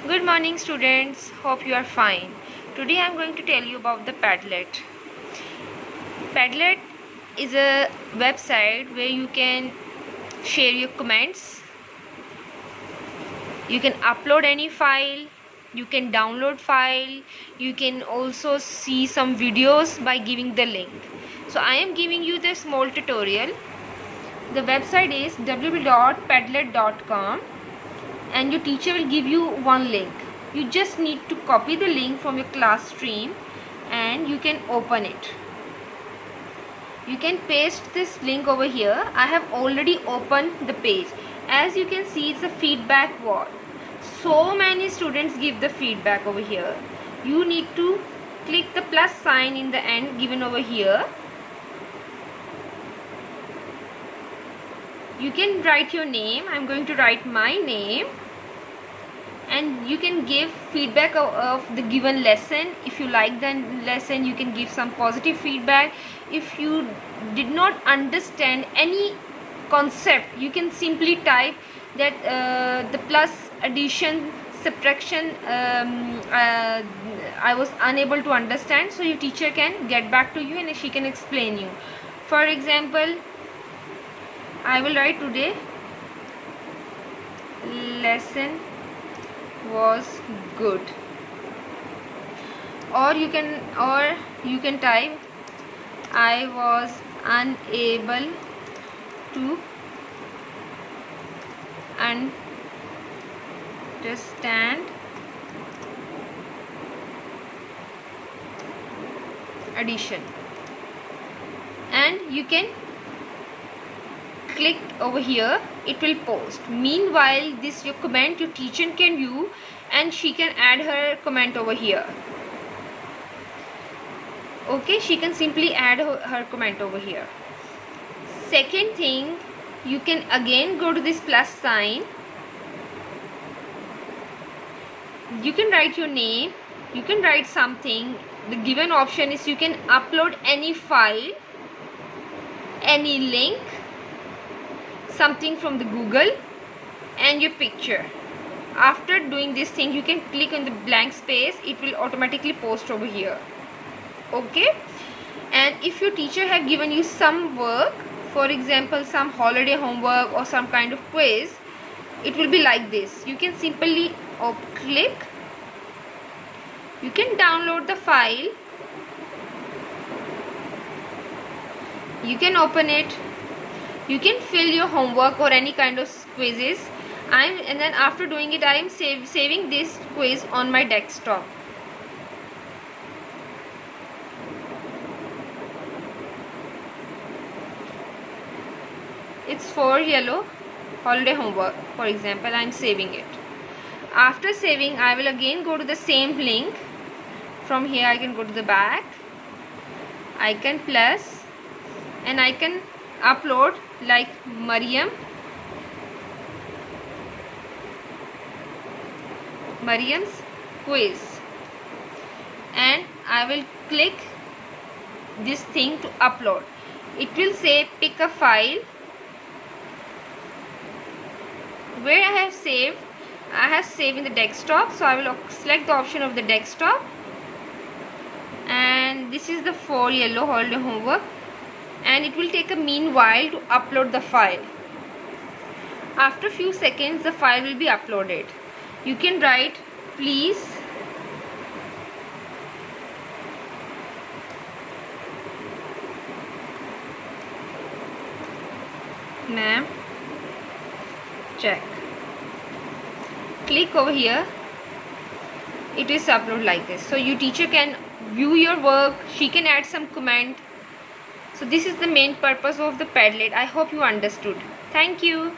Good morning students, hope you are fine. Today I am going to tell you about the Padlet. Padlet is a website where you can share your comments, you can upload any file, you can download file, you can also see some videos by giving the link. So I am giving you the small tutorial. The website is www.padlet.com and your teacher will give you one link. You just need to copy the link from your class stream and you can open it. You can paste this link over here. I have already opened the page. As you can see, it's a feedback wall. So many students give the feedback over here. You need to click the plus sign in the end given over here. You can write your name. I'm going to write my name. And you can give feedback of the given lesson. If you like the lesson, you can give some positive feedback. If you did not understand any concept, you can simply type that the plus, addition, subtraction I was unable to understand, so your teacher can get back to you and she can explain you. For example, I will write today lesson was good, or you can type I was unable to understand addition, and you can click over here. It will post. Meanwhile, this your comment your teacher can view and she can add her comment over here. Okay, she can simply add her comment over here. Second thing, you can again go to this plus sign. You can write your name, you can write something. The given option is you can upload any file, any link, something from the Google, and your picture. After doing this thing, you can click on the blank space. It will automatically post over here. Okay, and if your teacher have given you some work, for example some holiday homework or some kind of quiz, it will be like this. You can simply click, you can download the file, you can open it, you can fill your homework or any kind of quizzes, and then after doing it I am saving this quiz on my desktop. It's for yellow holiday homework, for example. I am saving it. After saving, I will again go to the same link. From here I can go to the back, I can plus, and I can upload like Mariam's quiz, and I will click this thing to upload. It will say pick a file. Where I have saved in the desktop, so I will select the option of the desktop, and this is the for yellow holiday homework, and it will take a meanwhile to upload the file. After few seconds the file will be uploaded. You can write please ma'am check. Click over here, it is upload like this. So your teacher can view your work, she can add some comment. So this is the main purpose of the Padlet. I hope you understood. Thank you.